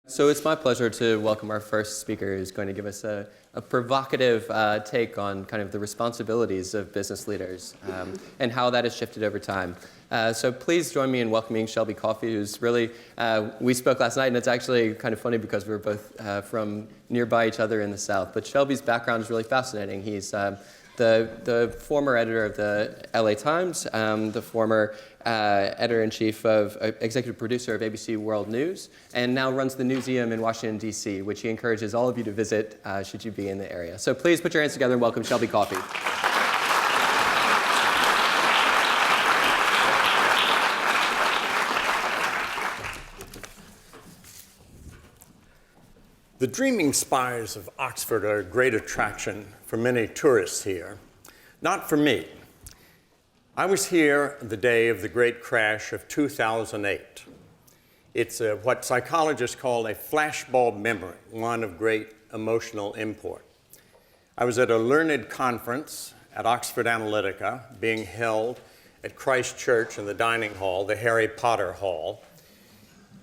So it's my pleasure to welcome our first speaker, who's going to give us a provocative take on kind of the responsibilities of business leaders and how that has shifted over time. So please join me in welcoming Shelby Coffey, who's really, we spoke last night, and it's actually kind of funny because we're both from nearby each other in the South. But Shelby's background is really fascinating. He's the former editor of the LA Times, the former editor-in-chief of, executive producer of ABC World News, and now runs the Newseum in Washington, D.C., which he encourages all of you to visit should you be in the area. So please put your hands together and welcome Shelby Coffey. The dreaming spires of Oxford are a great attraction for many tourists here. Not for me. I was here the day of the great crash of 2008. It's what psychologists call a flashbulb memory, one of great emotional import. I was at a learned conference at Oxford Analytica being held at Christ Church in the dining hall, the Harry Potter Hall.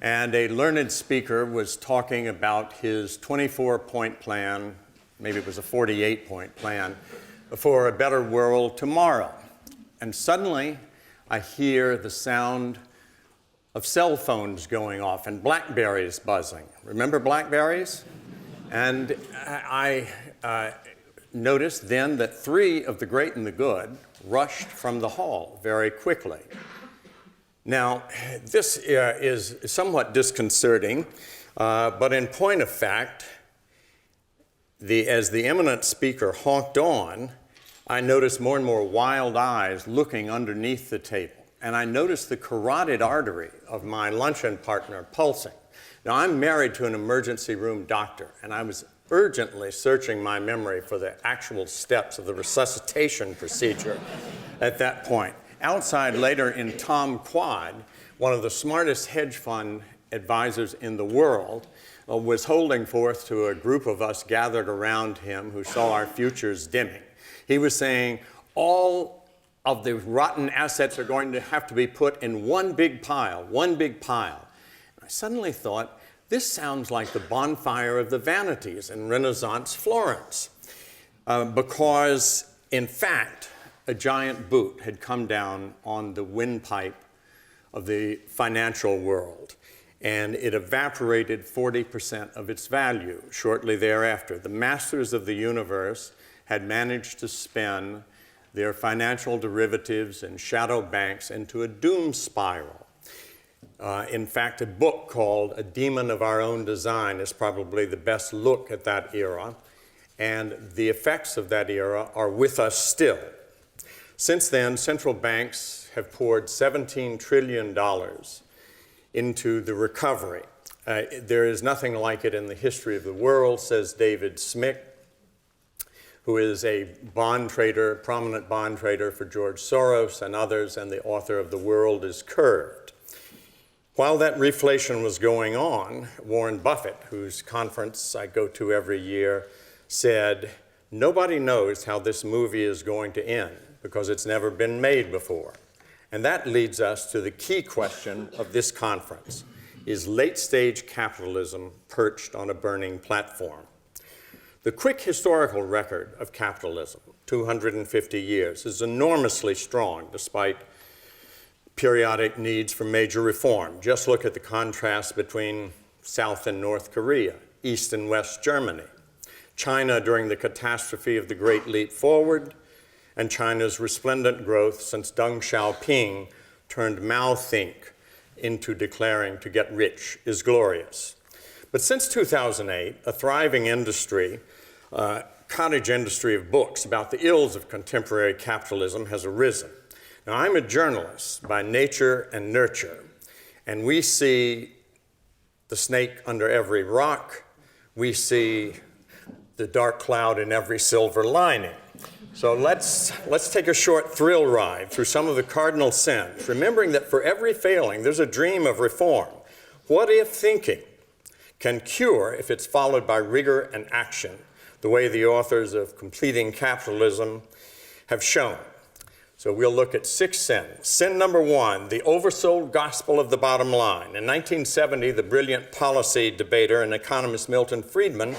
And a learned speaker was talking about his 24-point plan, maybe it was a 48-point plan, for a better world tomorrow. And suddenly, I hear the sound of cell phones going off and BlackBerries buzzing. Remember BlackBerries? And I noticed then that three of the great and the good rushed from the hall very quickly. Now, this is somewhat disconcerting, but in point of fact, as the eminent speaker honked on, I noticed more and more wild eyes looking underneath the table, and I noticed the carotid artery of my luncheon partner pulsing. Now, I'm married to an emergency room doctor, and I was urgently searching my memory for the actual steps of the resuscitation procedure at that point. Outside later in Tom Quad, one of the smartest hedge fund advisors in the world, was holding forth to a group of us gathered around him who saw our futures dimming. He was saying all of the rotten assets are going to have to be put in one big pile, one big pile. I suddenly thought, this sounds like the bonfire of the vanities in Renaissance Florence, because in fact, a giant boot had come down on the windpipe of the financial world, and it evaporated 40% of its value shortly thereafter. The masters of the universe had managed to spin their financial derivatives and shadow banks into a doom spiral. In fact, a book called A Demon of Our Own Design is probably the best look at that era, and the effects of that era are with us still. Since then, central banks have poured $17 trillion into the recovery. There is nothing like it in the history of the world, says David Smick, who is a bond trader, prominent bond trader for George Soros and others, and the author of The World is Curved. While that reflation was going on, Warren Buffett, whose conference I go to every year, said, "Nobody knows how this movie is going to end, because it's never been made before." And that leads us to the key question of this conference. Is late-stage capitalism perched on a burning platform? The quick historical record of capitalism, 250 years, is enormously strong despite periodic needs for major reform. Just look at the contrast between South and North Korea, East and West Germany, China during the catastrophe of the Great Leap Forward, and China's resplendent growth since Deng Xiaoping turned Mao think into declaring to get rich is glorious. But since 2008, a thriving industry, cottage industry of books about the ills of contemporary capitalism has arisen. Now, I'm a journalist by nature and nurture, and we see the snake under every rock. We see the dark cloud in every silver lining. So let's take a short thrill ride through some of the cardinal sins, remembering that for every failing, there's a dream of reform. What if thinking can cure if it's followed by rigor and action, the way the authors of Completing Capitalism have shown? So we'll look at 6 sins. Sin number 1, the oversold gospel of the bottom line. In 1970, the brilliant policy debater and economist Milton Friedman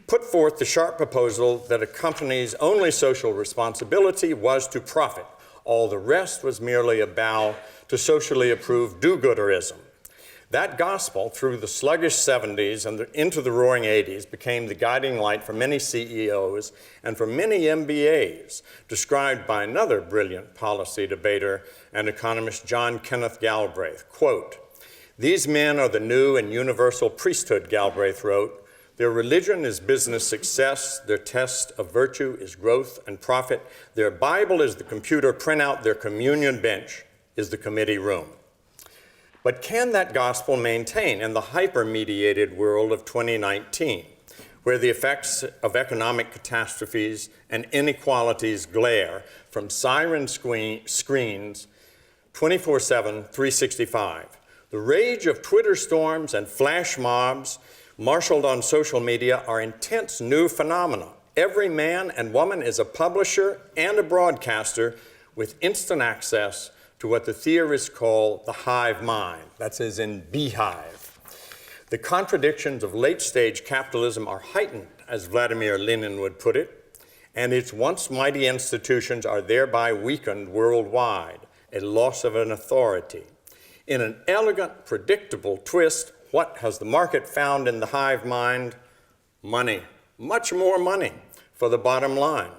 put forth the sharp proposal that a company's only social responsibility was to profit. All the rest was merely a bow to socially approved do-gooderism. That gospel, through the sluggish 70s and into the roaring 80s, became the guiding light for many CEOs and for many MBAs, described by another brilliant policy debater and economist, John Kenneth Galbraith. Quote, "These men are the new and universal priesthood," Galbraith wrote. "Their religion is business success. Their test of virtue is growth and profit. Their Bible is the computer printout. Their communion bench is the committee room." But can that gospel maintain in the hyper-mediated world of 2019, where the effects of economic catastrophes and inequalities glare from siren screens 24/7, 365? The rage of Twitter storms and flash mobs marshaled on social media are intense new phenomena. Every man and woman is a publisher and a broadcaster with instant access to what the theorists call the hive mind. That's as in beehive. The contradictions of late-stage capitalism are heightened, as Vladimir Lenin would put it, and its once mighty institutions are thereby weakened worldwide, a loss of an authority. In an elegant, predictable twist, what has the market found in the hive mind? Money, much more money for the bottom line.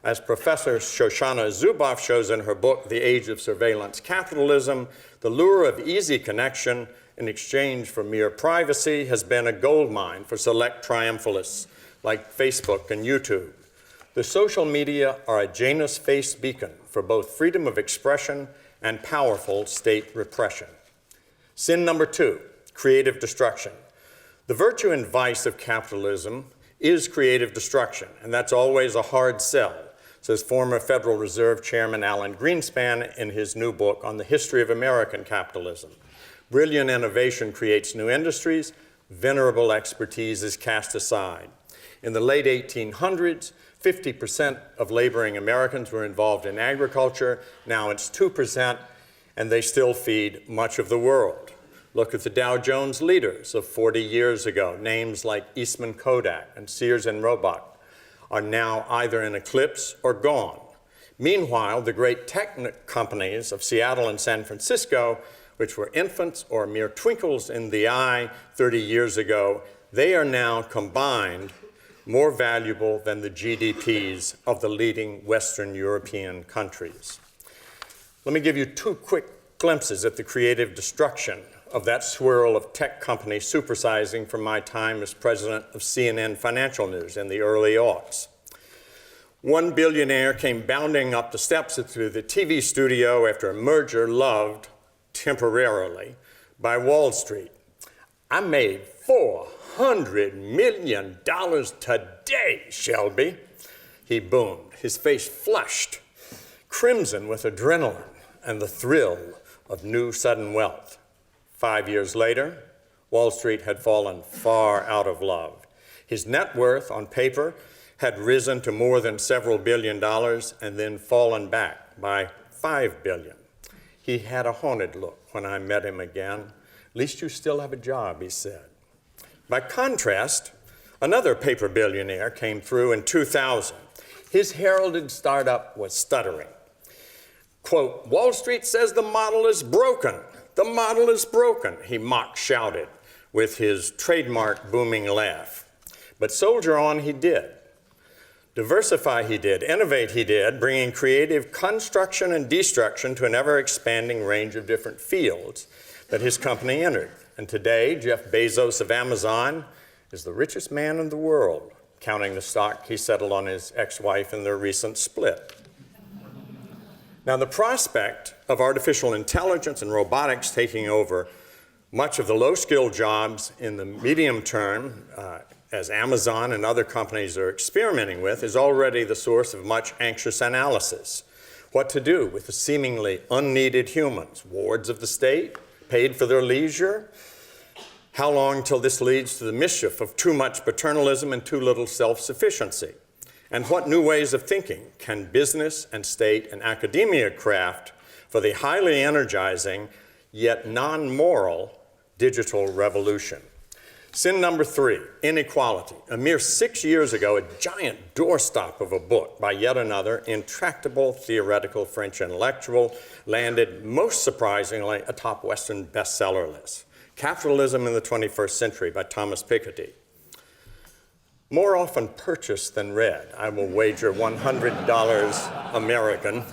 As Professor Shoshana Zuboff shows in her book, The Age of Surveillance Capitalism, the lure of easy connection in exchange for mere privacy has been a goldmine for select triumphalists like Facebook and YouTube. The social media are a Janus-faced beacon for both freedom of expression and powerful state repression. Sin number 2, creative destruction. The virtue and vice of capitalism is creative destruction, and that's always a hard sell, says former Federal Reserve Chairman Alan Greenspan in his new book on the history of American capitalism. Brilliant innovation creates new industries, venerable expertise is cast aside. In the late 1800s, 50% of laboring Americans were involved in agriculture. Now it's 2%, and they still feed much of the world. Look at the Dow Jones leaders of 40 years ago. Names like Eastman Kodak and Sears and Roebuck are now either in eclipse or gone. Meanwhile, the great tech companies of Seattle and San Francisco, which were infants or mere twinkles in the eye 30 years ago, they are now combined more valuable than the GDPs of the leading Western European countries. Let me give you 2 quick glimpses at the creative destruction of that swirl of tech companies supersizing from my time as president of CNN Financial News in the early aughts. One billionaire came bounding up the steps through the TV studio after a merger loved, temporarily, by Wall Street. "I made $400 million today, Shelby," he boomed, his face flushed, crimson with adrenaline and the thrill of new sudden wealth. 5 years later, Wall Street had fallen far out of love. His net worth on paper had risen to more than several $billion and then fallen back by $5 billion. He had a haunted look when I met him again. "At least you still have a job," he said. By contrast, another paper billionaire came through in 2000. His heralded startup was stuttering. Quote, "Wall Street says the model is broken. The model is broken," he mock shouted with his trademark booming laugh. But soldier on he did. Diversify he did, innovate he did, bringing creative construction and destruction to an ever-expanding range of different fields that his company entered. And today, Jeff Bezos of Amazon is the richest man in the world, counting the stock he settled on his ex-wife in their recent split. Now, the prospect of artificial intelligence and robotics taking over much of the low-skilled jobs in the medium term, as Amazon and other companies are experimenting with, is already the source of much anxious analysis. What to do with the seemingly unneeded humans, wards of the state, paid for their leisure? How long till this leads to the mischief of too much paternalism and too little self-sufficiency? And what new ways of thinking can business and state and academia craft for the highly energizing yet non-moral digital revolution? Sin number 3, inequality. A mere 6 years ago, a giant doorstop of a book by yet another intractable theoretical French intellectual landed, most surprisingly, atop Western bestseller lists. Capitalism in the 21st Century by Thomas Piketty. More often purchased than read, I will wager $100 American.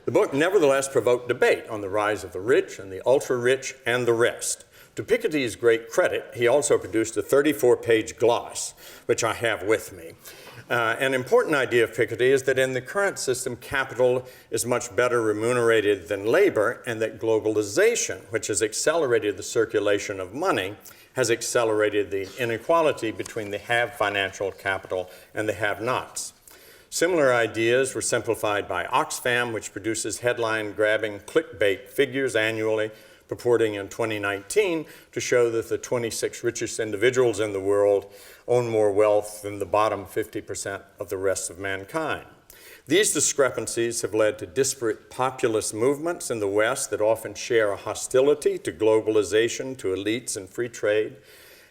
The book nevertheless provoked debate on the rise of the rich and the ultra-rich and the rest. To Piketty's great credit, he also produced a 34-page gloss, which I have with me. An important idea of Piketty is that in the current system, capital is much better remunerated than labor, and that globalization, which has accelerated the circulation of money, has accelerated the inequality between the have financial capital and the have-nots. Similar ideas were simplified by Oxfam, which produces headline-grabbing clickbait figures annually, purporting in 2019 to show that the 26 richest individuals in the world own more wealth than the bottom 50% of the rest of mankind. These discrepancies have led to disparate populist movements in the West that often share a hostility to globalization, to elites and free trade,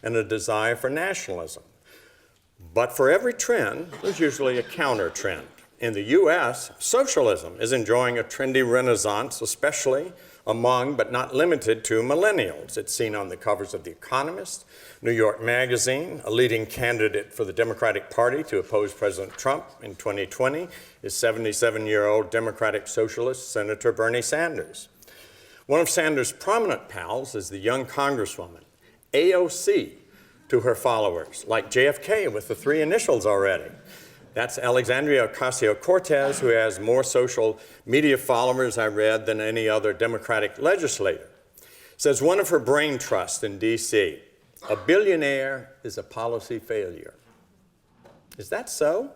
and a desire for nationalism. But for every trend, there's usually a counter-trend. In the US, socialism is enjoying a trendy renaissance, especially among, but not limited to, millennials. It's seen on the covers of The Economist, New York Magazine. A leading candidate for the Democratic Party to oppose President Trump in 2020 is 77-year-old Democratic Socialist Senator Bernie Sanders. One of Sanders' prominent pals is the young Congresswoman, AOC, to her followers, like JFK with the 3 initials already. That's Alexandria Ocasio-Cortez, who has more social media followers, I read, than any other Democratic legislator. Says one of her brain trusts in D.C., a billionaire is a policy failure. Is that so?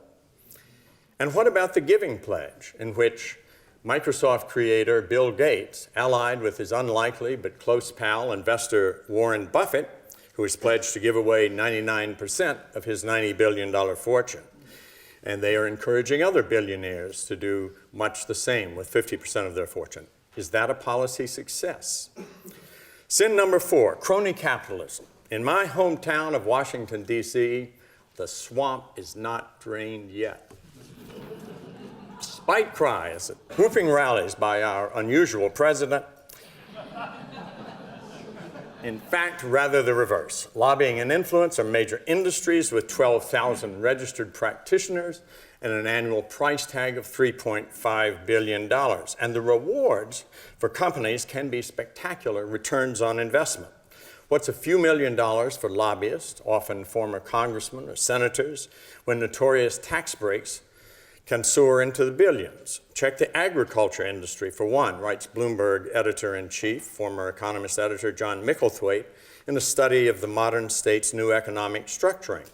And what about the Giving Pledge, in which Microsoft creator Bill Gates, allied with his unlikely but close pal, investor Warren Buffett, who has pledged to give away 99% of his $90 billion fortune? And they are encouraging other billionaires to do much the same with 50% of their fortune. Is that a policy success? Sin number 4, crony capitalism. In my hometown of Washington, D.C., the swamp is not drained yet. Spite cries, whooping rallies by our unusual president. In fact, rather the reverse. Lobbying and influence are major industries with 12,000 registered practitioners and an annual price tag of $3.5 billion. And the rewards for companies can be spectacular returns on investment. What's a few $1,000,000 for lobbyists, often former congressmen or senators, when notorious tax breaks can soar into the billions? Check the agriculture industry for one, writes Bloomberg editor-in-chief, former Economist editor John Micklethwaite, in a study of the modern state's new economic structuring.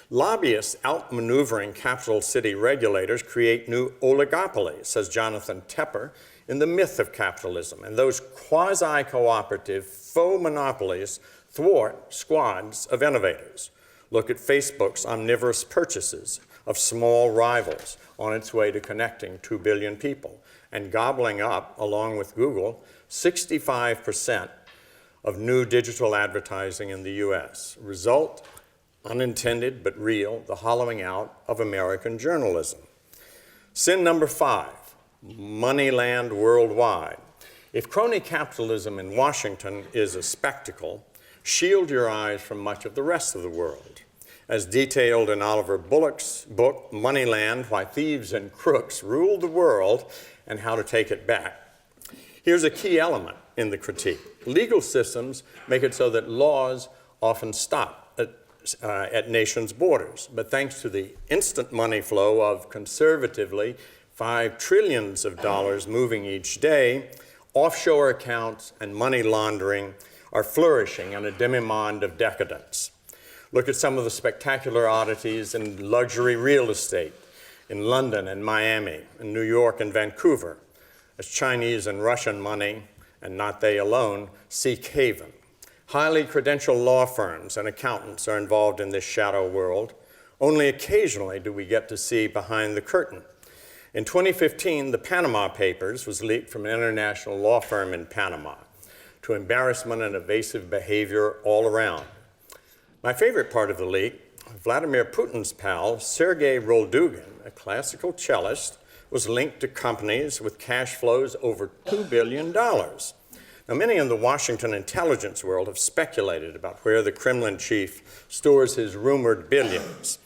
Lobbyists outmaneuvering capital city regulators create new oligopolies, says Jonathan Tepper, in The Myth of Capitalism. And those quasi-cooperative faux monopolies thwart squads of innovators. Look at Facebook's omnivorous purchases of small rivals on its way to connecting 2 billion people and gobbling up, along with Google, 65% of new digital advertising in the US. Result, unintended but real, the hollowing out of American journalism. Sin number 5, moneyland worldwide. If crony capitalism in Washington is a spectacle, shield your eyes from much of the rest of the world. As detailed in Oliver Bullock's book, Moneyland, Why Thieves and Crooks Ruled the World and How to Take It Back. Here's a key element in the critique. Legal systems make it so that laws often stop at nations' borders. But thanks to the instant money flow of, conservatively, $5 trillion moving each day, offshore accounts and money laundering are flourishing in a demimonde of decadence. Look at some of the spectacular oddities in luxury real estate in London and Miami, in New York and Vancouver, as Chinese and Russian money, and not they alone, seek haven. Highly credentialed law firms and accountants are involved in this shadow world. Only occasionally do we get to see behind the curtain. In 2015, the Panama Papers was leaked from an international law firm in Panama, to embarrassment and evasive behavior all around. My favorite part of the leak, Vladimir Putin's pal, Sergei Roldugin, a classical cellist, was linked to companies with cash flows over $2 billion. Now, many in the Washington intelligence world have speculated about where the Kremlin chief stores his rumored billions.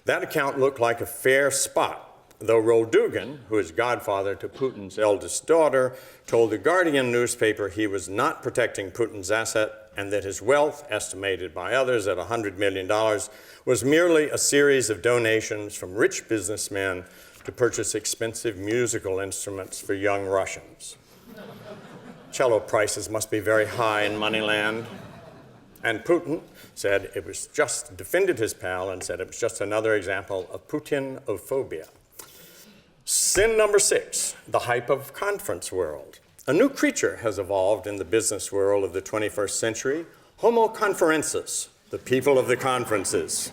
That account looked like a fair spot, though Roldugin, who is godfather to Putin's eldest daughter, told the Guardian newspaper he was not protecting Putin's asset and that his wealth, estimated by others at $100 million, was merely a series of donations from rich businessmen to purchase expensive musical instruments for young Russians. Cello prices must be very high in Moneyland. And Putin said it was just, defended his pal and said it was just another example of Putinophobia. Sin number 6, the hype of conference world. A new creature has evolved in the business world of the 21st century, Homo conferences, the people of the conferences.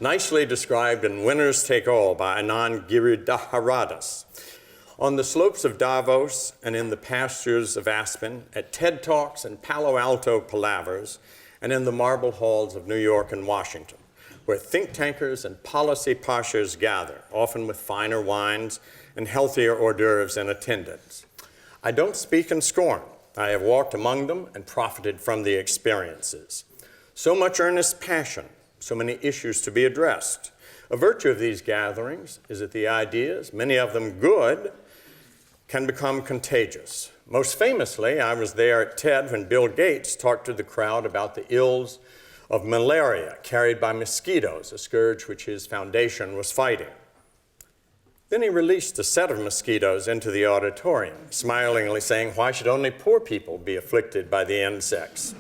Nicely described in Winners Take All by Anand Giridharadas. On the slopes of Davos and in the pastures of Aspen, at TED Talks and Palo Alto palavers, and in the marble halls of New York and Washington, where think tankers and policy pashas gather, often with finer wines and healthier hors d'oeuvres in attendance. I don't speak in scorn. I have walked among them and profited from the experiences. So much earnest passion, so many issues to be addressed. A virtue of these gatherings is that the ideas, many of them good, can become contagious. Most famously, I was there at TED when Bill Gates talked to the crowd about the ills of malaria carried by mosquitoes, a scourge which his foundation was fighting. Then he released a set of mosquitoes into the auditorium, smilingly saying, "Why should only poor people be afflicted by the insects?"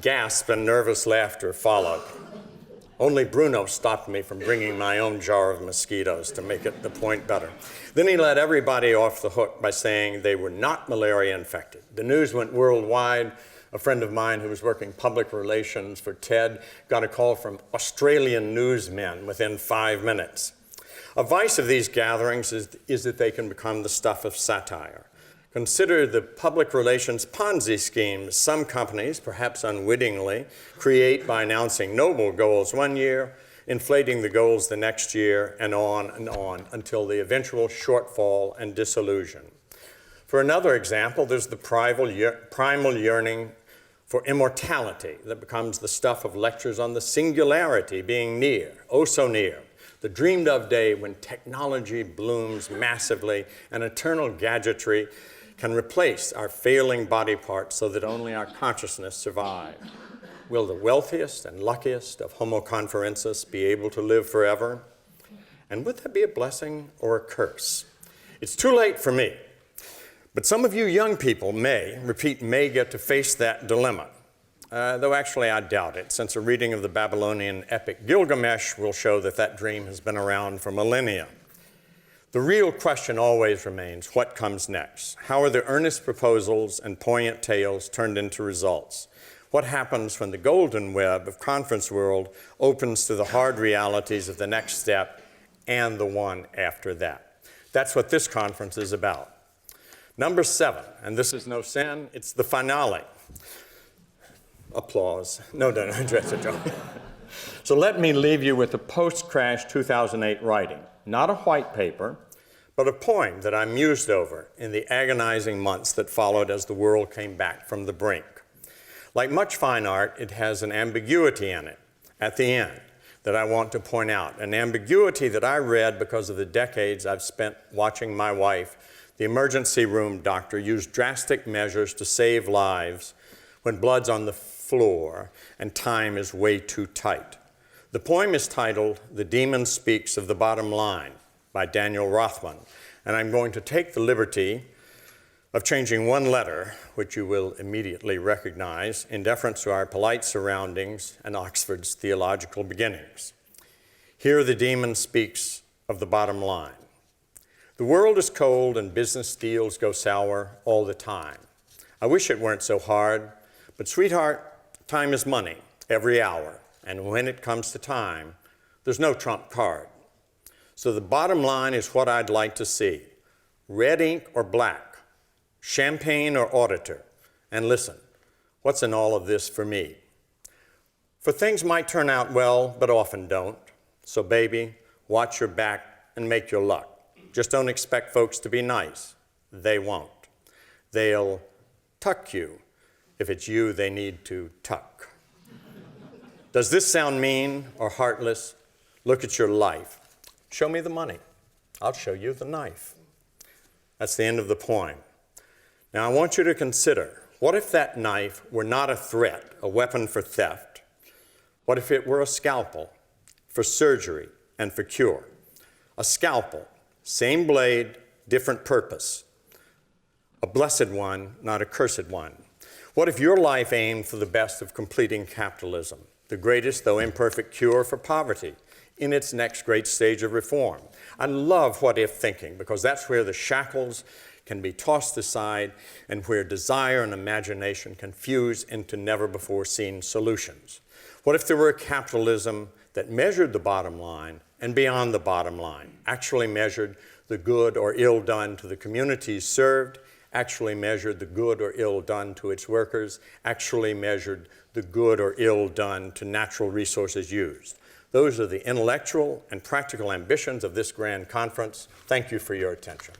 Gasp and nervous laughter followed. Only Bruno stopped me from bringing my own jar of mosquitoes to make it the point better. Then he let everybody off the hook by saying they were not malaria infected. The news went worldwide. A friend of mine who was working public relations for TED got a call from Australian newsmen within 5 minutes. A vice of these gatherings is that they can become the stuff of satire. Consider the public relations Ponzi schemes some companies, perhaps unwittingly, create by announcing noble goals one year, inflating the goals the next year, and on until the eventual shortfall and disillusion. For another example, there's the primal yearning for immortality that becomes the stuff of lectures on the singularity being near, oh so near, the dreamed of day when technology blooms massively and eternal gadgetry can replace our failing body parts so that only our consciousness survive. Will the wealthiest and luckiest of Homo conferences be able to live forever? And would that be a blessing or a curse? It's too late for me, but some of you young people may get to face that dilemma. Though actually I doubt it, since a reading of the Babylonian epic Gilgamesh will show that that dream has been around for millennia. The real question always remains, what comes next? How are the earnest proposals and poignant tales turned into results? What happens when the golden web of conference world opens to the hard realities of the next step and the one after that? That's what this conference is about. Number 7, and this is no sin, it's the finale. Applause. No, just a joke. So let me leave you with a post-crash 2008 writing. Not a white paper, but a poem that I mused over in the agonizing months that followed as the world came back from the brink. Like much fine art, it has an ambiguity in it at the end that I want to point out, an ambiguity that I read because of the decades I've spent watching my wife, the emergency room doctor, use drastic measures to save lives when blood's on the floor and time is way too tight. The poem is titled "The Demon Speaks of the Bottom Line" by Daniel Rothman, and I'm going to take the liberty of changing one letter, which you will immediately recognize, in deference to our polite surroundings and Oxford's theological beginnings. Here the demon speaks of the bottom line. The world is cold and business deals go sour all the time. I wish it weren't so hard, but sweetheart, time is money every hour, And when it comes to time, there's no trump card. So the bottom line is what I'd like to see. Red ink or black, champagne or auditor. And listen, what's in all of this for me? For things might turn out well, but often don't. So baby, watch your back and make your luck. Just don't expect folks to be nice. They won't. They'll tuck you if it's you they need to tuck. Does this sound mean or heartless? Look at your life. Show me the money. I'll show you the knife. That's the end of the poem. Now I want you to consider, what if that knife were not a threat, a weapon for theft? What if it were a scalpel for surgery and for cure? A scalpel, same blade, different purpose. A blessed one, not a cursed one. What if your life aimed for the best of completing capitalism, the greatest though imperfect cure for poverty in its next great stage of reform? I love what if thinking, because that's where the shackles can be tossed aside and where desire and imagination can fuse into never-before-seen solutions. What if there were a capitalism that measured the bottom line and beyond the bottom line, actually measured the good or ill done to the communities served, actually measured the good or ill done to its workers, actually measured the good or ill done to natural resources used? Those are the intellectual and practical ambitions of this grand conference. Thank you for your attention.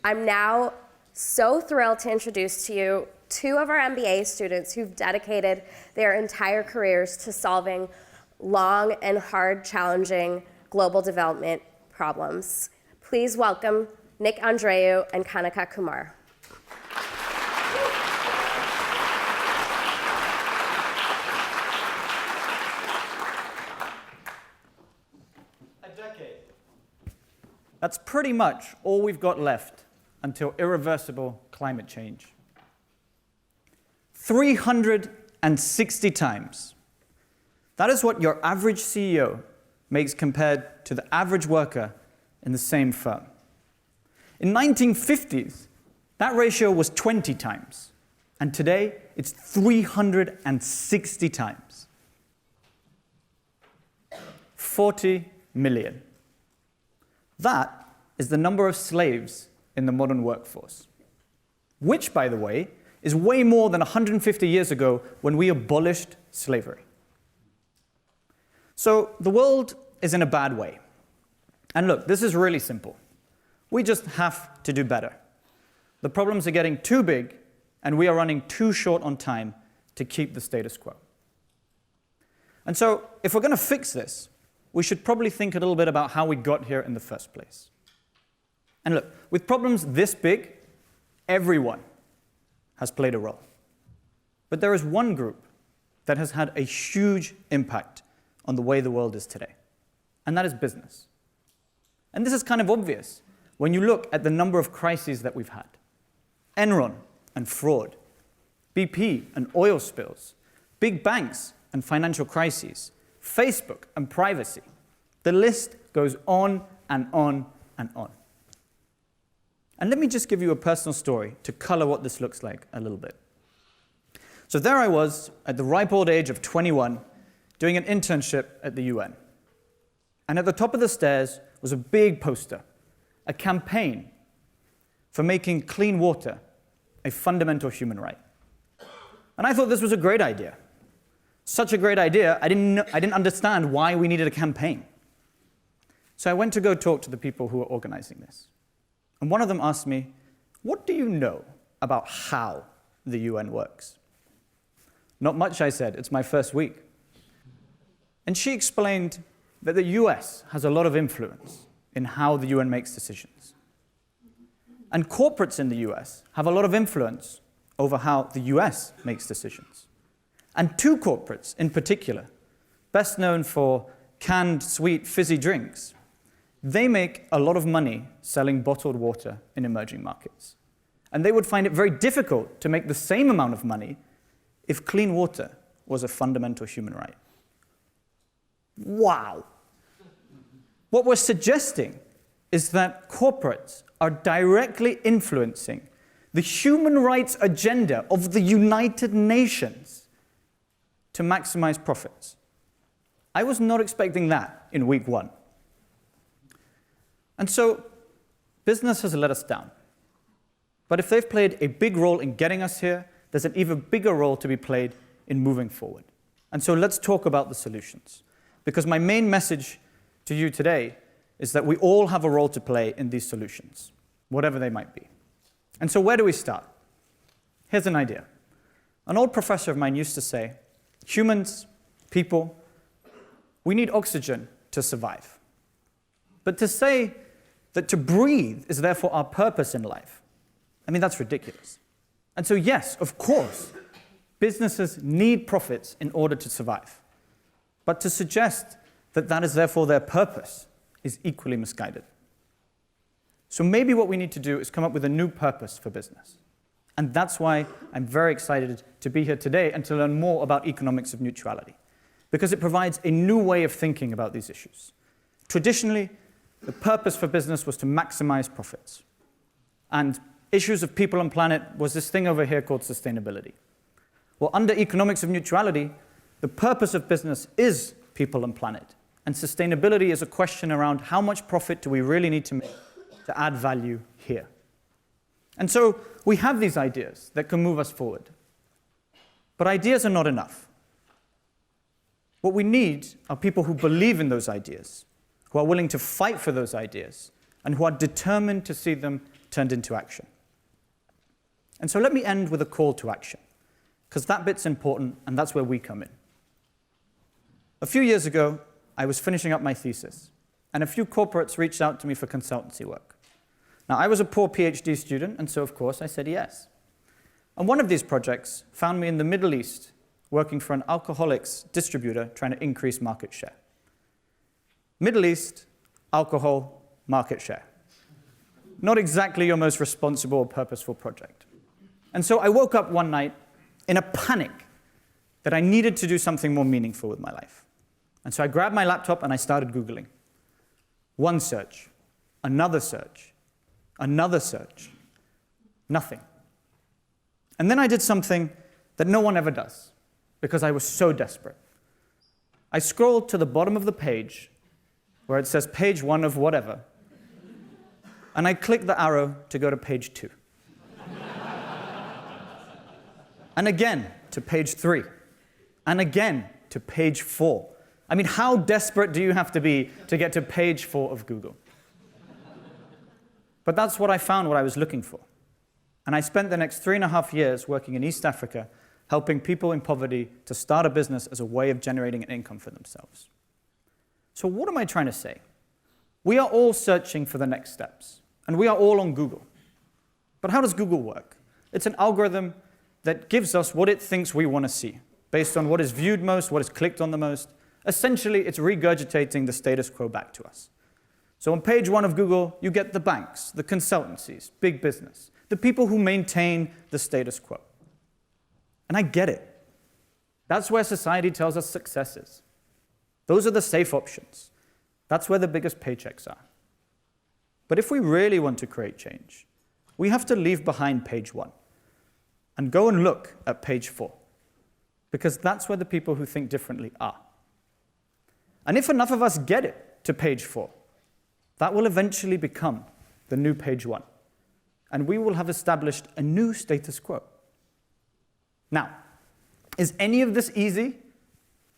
I'm now so thrilled to introduce to you two of our MBA students who've dedicated their entire careers to solving long and hard, challenging global development problems. Please welcome Nick Andreou and Kanika Kumar. A decade. That's pretty much all we've got left until irreversible climate change. 360 times. That is what your average CEO makes compared to the average worker in the same firm. In 1950s, that ratio was 20 times, and today it's 360 times. 40 million. That is the number of slaves in the modern workforce, which, by the way, is way more than 150 years ago when we abolished slavery. So the world is in a bad way. And look, this is really simple. We just have to do better. The problems are getting too big, and we are running too short on time to keep the status quo. And so if we're going to fix this, we should probably think a little bit about how we got here in the first place. And look, with problems this big, everyone has played a role. But there is one group that has had a huge impact on the way the world is today, and that is business. And this is kind of obvious when you look at the number of crises that we've had. Enron and fraud, BP and oil spills, big banks and financial crises, Facebook and privacy. The list goes on and on and on. And let me just give you a personal story to color what this looks like a little bit. So there I was at the ripe old age of 21 doing an internship at the UN. And at the top of the stairs was a big poster, a campaign for making clean water a fundamental human right. And I thought this was a great idea. Such a great idea, I didn't understand why we needed a campaign. So I went to go talk to the people who were organizing this. And one of them asked me, "What do you know about how the UN works?" "Not much," I said. "It's my first week." And she explained that the US has a lot of influence in how the UN makes decisions. And corporates in the US have a lot of influence over how the US makes decisions. And two corporates in particular, best known for canned, sweet, fizzy drinks, they make a lot of money selling bottled water in emerging markets. And they would find it very difficult to make the same amount of money if clean water was a fundamental human right. Wow. What we're suggesting is that corporates are directly influencing the human rights agenda of the United Nations to maximize profits. I was not expecting that in week one. And so business has let us down. But if they've played a big role in getting us here, there's an even bigger role to be played in moving forward. And so let's talk about the solutions. Because my main message to you today is that we all have a role to play in these solutions, whatever they might be. And so where do we start? Here's an idea. An old professor of mine used to say, humans, people, we need oxygen to survive. But to say that to breathe is therefore our purpose in life, I mean, that's ridiculous. And so yes, of course, businesses need profits in order to survive. But to suggest that that is therefore their purpose is equally misguided. So maybe what we need to do is come up with a new purpose for business. And that's why I'm very excited to be here today and to learn more about economics of mutuality, because it provides a new way of thinking about these issues. Traditionally, the purpose for business was to maximize profits. And issues of people and planet was this thing over here called sustainability. Well, under economics of mutuality, the purpose of business is people and planet. And sustainability is a question around how much profit do we really need to make to add value here. And so we have these ideas that can move us forward. But ideas are not enough. What we need are people who believe in those ideas, who are willing to fight for those ideas, and who are determined to see them turned into action. And so let me end with a call to action, because that bit's important, and that's where we come in. A few years ago, I was finishing up my thesis, and a few corporates reached out to me for consultancy work. Now, I was a poor PhD student, and so of course I said yes. And one of these projects found me in the Middle East, working for an alcoholics distributor trying to increase market share. Middle East, alcohol, market share. Not exactly your most responsible or purposeful project. And so I woke up one night in a panic that I needed to do something more meaningful with my life. And so I grabbed my laptop and I started Googling. One search, another search, another search, nothing. And then I did something that no one ever does, because I was so desperate. I scrolled to the bottom of the page where it says page 1 of whatever, and I clicked the arrow to go to page 2. And again to page 3, and again to page 4. I mean, how desperate do you have to be to get to page 4 of Google? But that's what I found, what I was looking for. And I spent the next 3.5 years working in East Africa, helping people in poverty to start a business as a way of generating an income for themselves. So what am I trying to say? We are all searching for the next steps, and we are all on Google. But how does Google work? It's an algorithm that gives us what it thinks we want to see, based on what is viewed most, what is clicked on the most. Essentially, it's regurgitating the status quo back to us. So on page 1 of Google, you get the banks, the consultancies, big business, the people who maintain the status quo. And I get it. That's where society tells us success is. Those are the safe options. That's where the biggest paychecks are. But if we really want to create change, we have to leave behind page 1 and go and look at page 4, because that's where the people who think differently are. And if enough of us get it to page 4, that will eventually become the new page 1, and we will have established a new status quo. Now, is any of this easy?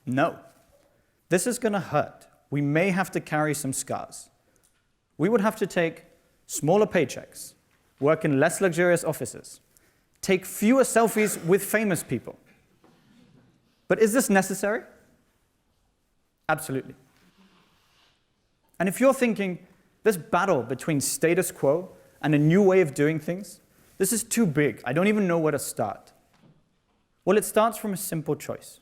No. This is going to hurt. We may have to carry some scars. We would have to take smaller paychecks, work in less luxurious offices, take fewer selfies with famous people. But is this necessary? Absolutely. And if you're thinking, this battle between status quo and a new way of doing things, this is too big, I don't even know where to start. Well, it starts from a simple choice.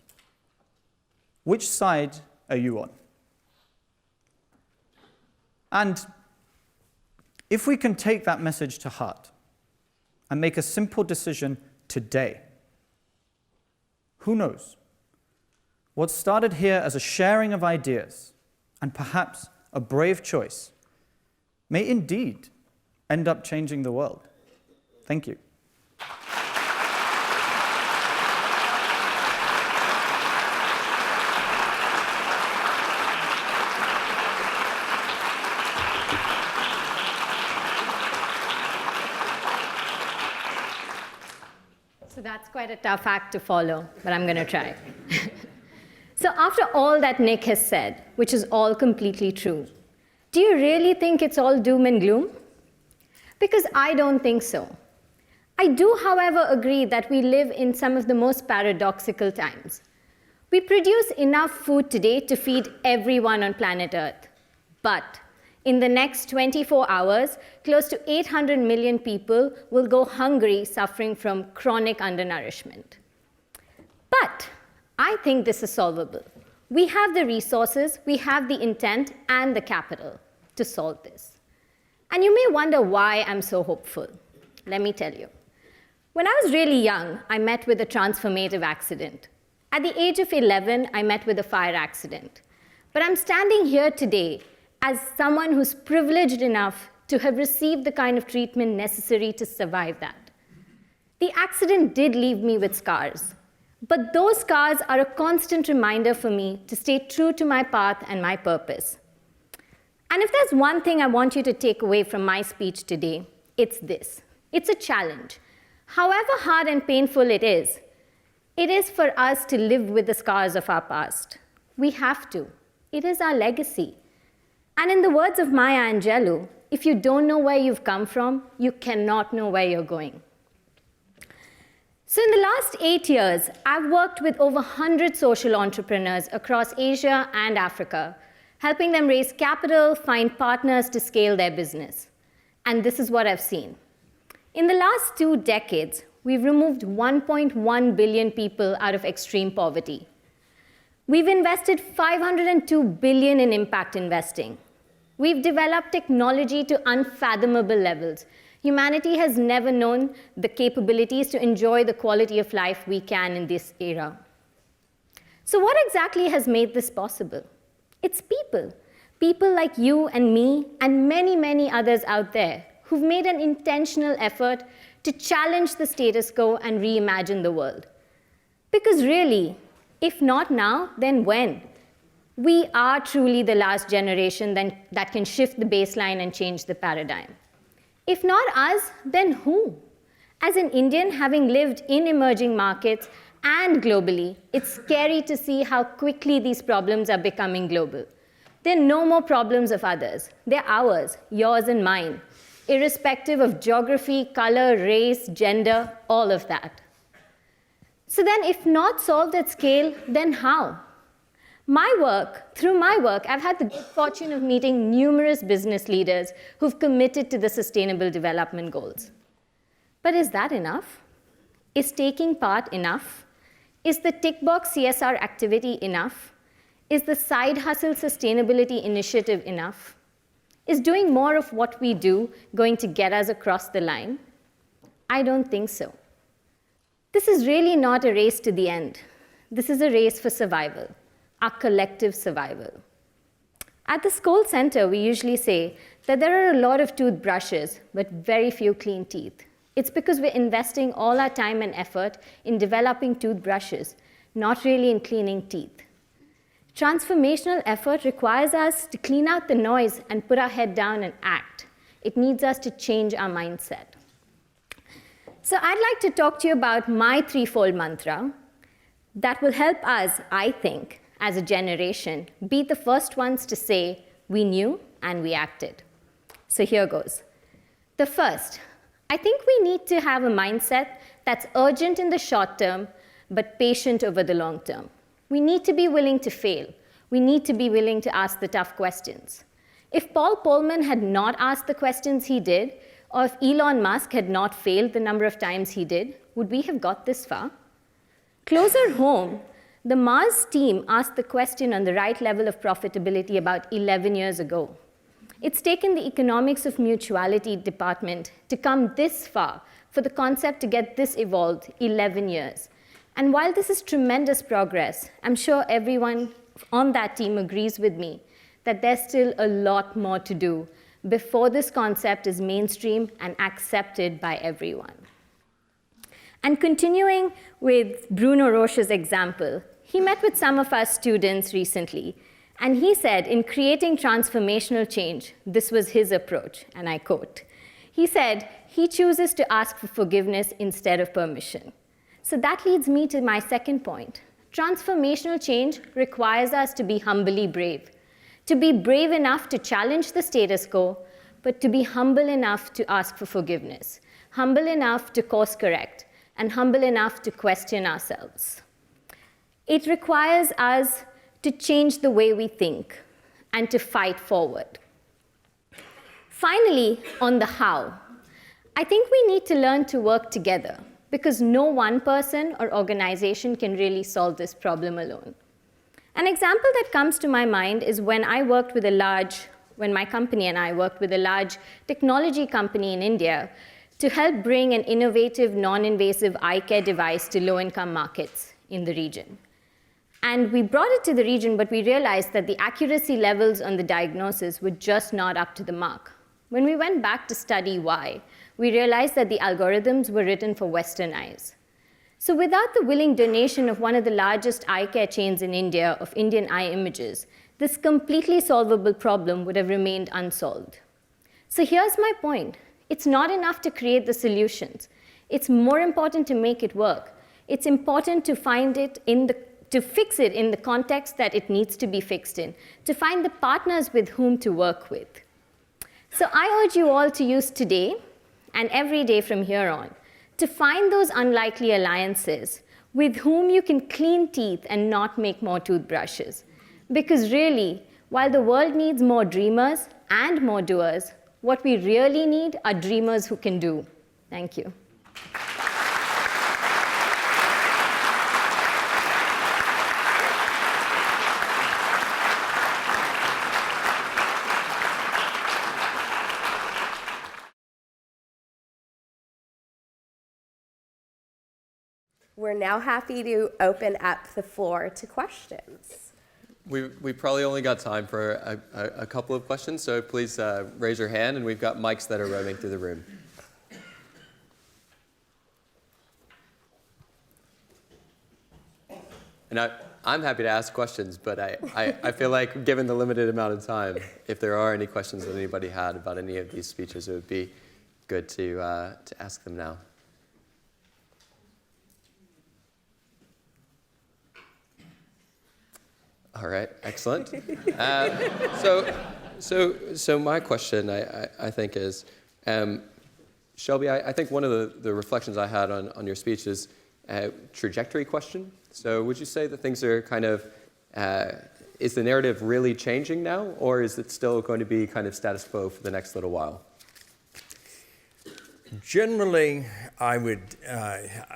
Which side are you on? And if we can take that message to heart and make a simple decision today, who knows? What started here as a sharing of ideas, and perhaps a brave choice, may indeed end up changing the world. Thank you. So that's quite a tough act to follow, but I'm going to try. So after all that Nick has said, which is all completely true, do you really think it's all doom and gloom? Because I don't think so. I do, however, agree that we live in some of the most paradoxical times. We produce enough food today to feed everyone on planet Earth. But in the next 24 hours, close to 800 million people will go hungry, suffering from chronic undernourishment. But I think this is solvable. We have the resources, we have the intent and the capital to solve this. And you may wonder why I'm so hopeful. Let me tell you. When I was really young, I met with a transformative accident. At the age of 11, I met with a fire accident. But I'm standing here today as someone who's privileged enough to have received the kind of treatment necessary to survive that. The accident did leave me with scars, but those scars are a constant reminder for me to stay true to my path and my purpose. And if there's one thing I want you to take away from my speech today, it's this. It's a challenge. However hard and painful it is for us to live with the scars of our past. We have to. It is our legacy. And in the words of Maya Angelou, if you don't know where you've come from, you cannot know where you're going. So in the last 8 years, I've worked with over 100 social entrepreneurs across Asia and Africa, helping them raise capital, find partners to scale their business. And this is what I've seen. In the last 2 decades, we've removed 1.1 billion people out of extreme poverty. We've invested $502 billion in impact investing. We've developed technology to unfathomable levels. Humanity has never known the capabilities to enjoy the quality of life we can in this era. So what exactly has made this possible? It's people. People like you and me and many, many others out there who've made an intentional effort to challenge the status quo and reimagine the world. Because really, if not now, then when? We are truly the last generation that can shift the baseline and change the paradigm. If not us, then who? As an Indian, having lived in emerging markets and globally, it's scary to see how quickly these problems are becoming global. They're no more problems of others. They're ours, yours and mine, irrespective of geography, color, race, gender, all of that. So then, if not solved at scale, then how? Through my work, I've had the good fortune of meeting numerous business leaders who've committed to the Sustainable Development Goals. But is that enough? Is taking part enough? Is the tick box CSR activity enough? Is the side hustle sustainability initiative enough? Is doing more of what we do going to get us across the line? I don't think so. This is really not a race to the end. This is a race for survival, our collective survival. At the Skoll Center, we usually say that there are a lot of toothbrushes, but very few clean teeth. It's because we're investing all our time and effort in developing toothbrushes, not really in cleaning teeth. Transformational effort requires us to clean out the noise and put our head down and act. It needs us to change our mindset. So I'd like to talk to you about my threefold mantra that will help us, I think, as a generation, be the first ones to say, we knew and we acted. So here goes. The first, I think we need to have a mindset that's urgent in the short term, but patient over the long term. We need to be willing to fail. We need to be willing to ask the tough questions. If Paul Polman had not asked the questions he did, or if Elon Musk had not failed the number of times he did, would we have got this far? Closer home, the Mars team asked the question on the right level of profitability about 11 years ago. It's taken the economics of mutuality department to come this far, for the concept to get this evolved 11 years. And while this is tremendous progress, I'm sure everyone on that team agrees with me that there's still a lot more to do before this concept is mainstream and accepted by everyone. And continuing with Bruno Roche's example, he met with some of our students recently, and he said in creating transformational change, this was his approach, and I quote, he said, he chooses to ask for forgiveness instead of permission. So that leads me to my second point. Transformational change requires us to be humbly brave, to be brave enough to challenge the status quo, but to be humble enough to ask for forgiveness, humble enough to course correct, and humble enough to question ourselves. It requires us to change the way we think and to fight forward. Finally, on the how, I think we need to learn to work together because no one person or organization can really solve this problem alone. An example that comes to my mind is when my company and I worked with a large technology company in India to help bring an innovative, non-invasive eye care device to low-income markets in the region. And we brought it to the region, but we realized that the accuracy levels on the diagnosis were just not up to the mark. When we went back to study why, we realized that the algorithms were written for Western eyes. So without the willing donation of one of the largest eye care chains in India of Indian eye images, this completely solvable problem would have remained unsolved. So here's my point. It's not enough to create the solutions. It's more important to make it work. It's important to to fix it in the context that it needs to be fixed in, to find the partners with whom to work with. So I urge you all to use today and every day from here on to find those unlikely alliances with whom you can clean teeth and not make more toothbrushes. Because really, while the world needs more dreamers and more doers, what we really need are dreamers who can do. Thank you. We're now happy to open up the floor to questions. We probably only got time for a couple of questions, so please raise your hand, and we've got mics that are roaming through the room. And I'm happy to ask questions, but I feel like given the limited amount of time, if there are any questions that anybody had about any of these speeches, it would be good to ask them now. All right, excellent. So my question, I think, is, Shelby, I think one of the reflections I had on your speech is a trajectory question. So would you say that things are kind of, is the narrative really changing now, or is it still going to be kind of status quo for the next little while? Generally, I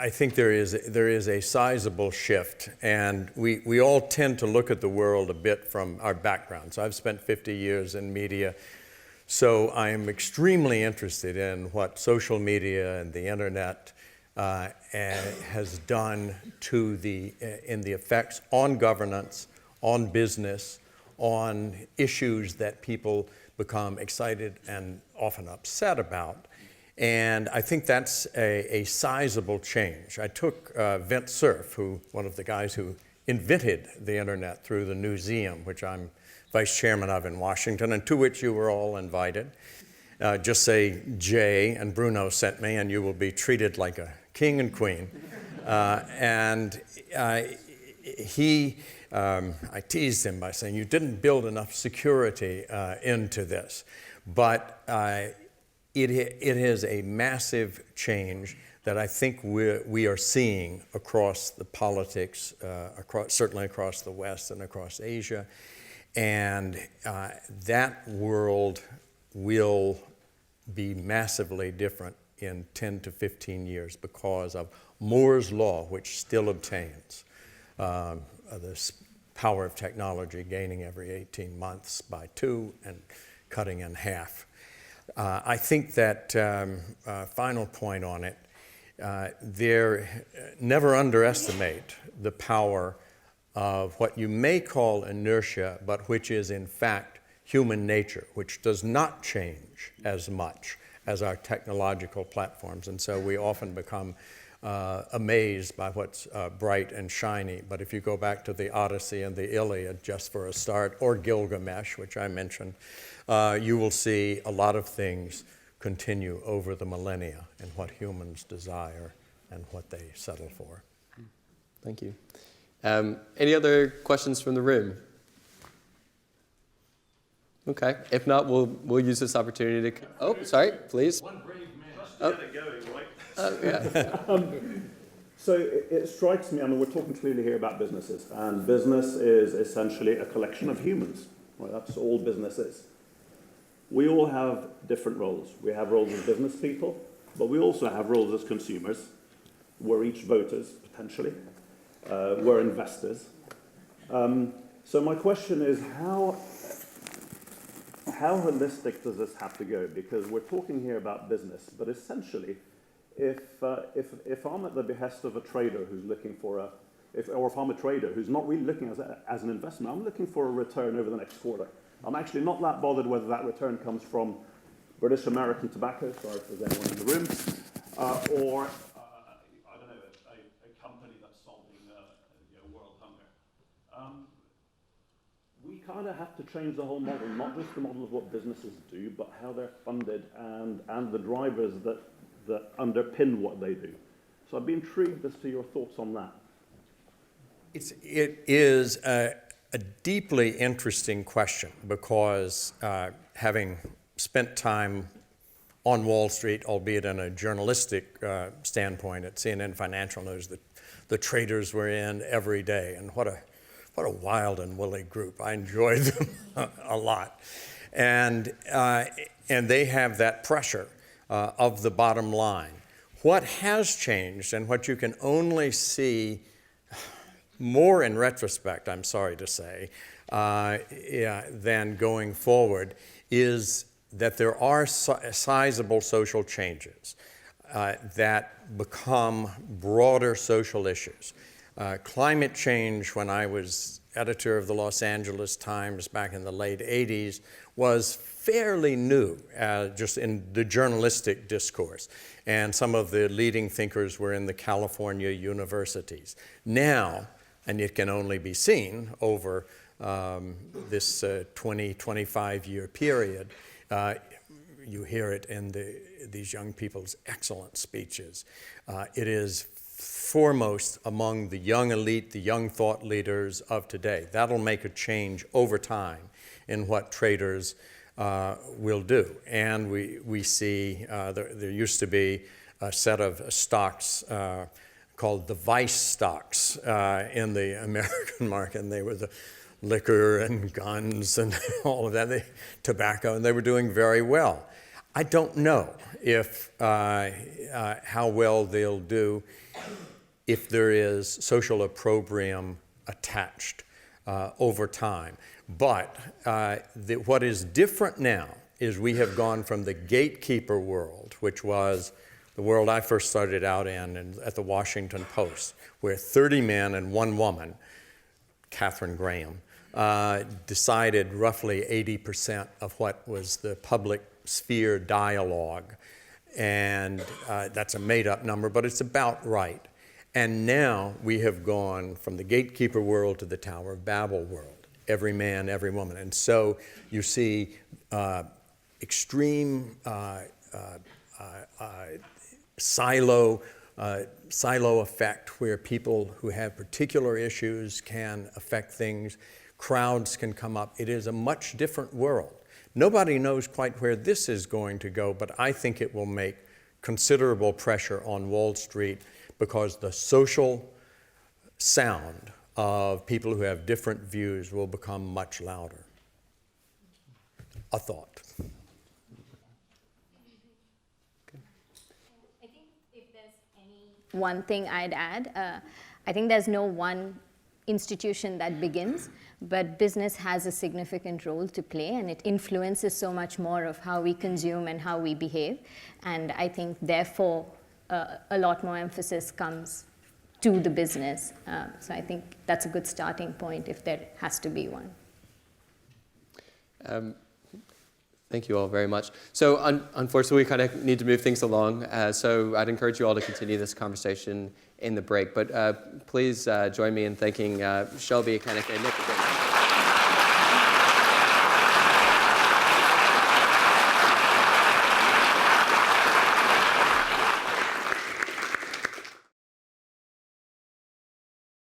think there is a sizable shift, and we all tend to look at the world a bit from our backgrounds. I've spent 50 years in media, so I am extremely interested in what social media and the internet has done in the effects on governance, on business, on issues that people become excited and often upset about. And I think that's a sizable change. I took Vint Cerf, one of the guys who invented the internet through the Newseum, which I'm vice chairman of in Washington, and to which you were all invited. Just say Jay and Bruno sent me, and you will be treated like a king and queen. I teased him by saying, you didn't build enough security into this. But it is a massive change that I think we are seeing across the politics, certainly across the West and across Asia. And that world will be massively different in 10 to 15 years because of Moore's Law, which still obtains. This power of technology gaining every 18 months by 2 and cutting in half. I think that final point on it, Never underestimate the power of what you may call inertia, but which is in fact human nature, which does not change as much as our technological platforms. And so we often become amazed by what's bright and shiny. But if you go back to the Odyssey and the Iliad, just for a start, or Gilgamesh, which I mentioned, you will see a lot of things continue over the millennia in what humans desire and what they settle for. Thank you. Any other questions from the room? Okay. If not, we'll use this opportunity to. Oh, sorry. Please. One brave man. Just get it going, right? Yeah. So it strikes me. I mean, we're talking clearly here about businesses, and business is essentially a collection of humans. Right? That's all business is. We all have different roles. We have roles as business people, but we also have roles as consumers. We're each voters, potentially. We're investors. So my question is, how holistic does this have to go? Because we're talking here about business, but essentially, if I'm at the behest of a trader who's looking for if I'm a trader who's not really looking as an investment, I'm looking for a return over the next quarter. I'm actually not that bothered whether that return comes from British American tobacco, sorry if there's anyone in the room, or I don't know, a company that's solving world hunger. We kind of have to change the whole model, not just the model of what businesses do, but how they're funded and the drivers that underpin what they do. So I'd be intrigued as to your thoughts on that. It is a deeply interesting question because having spent time on Wall Street, albeit in a journalistic standpoint at CNN Financial News, the traders were in every day, and what a wild and woolly group. I enjoyed them a lot. And they have that pressure of the bottom line. What has changed, and what you can only see more in retrospect, I'm sorry to say, than going forward, is that there are sizable social changes that become broader social issues. Climate change, when I was editor of the Los Angeles Times back in the late 80s, was fairly new, just in the journalistic discourse. And some of the leading thinkers were in the California universities. Now, and it can only be seen over this 20, 25-year period, you hear it in these young people's excellent speeches. It is foremost among the young elite, the young thought leaders of today. That'll make a change over time in what traders will do. And we see there used to be a set of stocks called the vice stocks in the American market, and they were the liquor and guns and all of that, tobacco, and they were doing very well. I don't know if how well they'll do if there is social opprobrium attached over time. But what is different now is we have gone from the gatekeeper world, which was the world I first started out in at the Washington Post, where 30 men and 1 woman, Katharine Graham, decided roughly 80% of what was the public sphere dialogue. And that's a made-up number, but it's about right. And now we have gone from the gatekeeper world to the Tower of Babel world, every man, every woman. And so you see extreme silo effect, where people who have particular issues can affect things. Crowds can come up. It is a much different world. Nobody knows quite where this is going to go, but I think it will make considerable pressure on Wall Street, because the social sound of people who have different views will become much louder. A thought. I think if there's any one thing I'd add, I think there's no one institution that begins, but business has a significant role to play, and it influences so much more of how we consume and how we behave. And I think, therefore, a lot more emphasis comes to the business. So I think that's a good starting point if there has to be one. Thank you all very much. So unfortunately, we kind of need to move things along. So I'd encourage you all to continue this conversation in the break. But please join me in thanking Shelby, Kanika, and Nick again.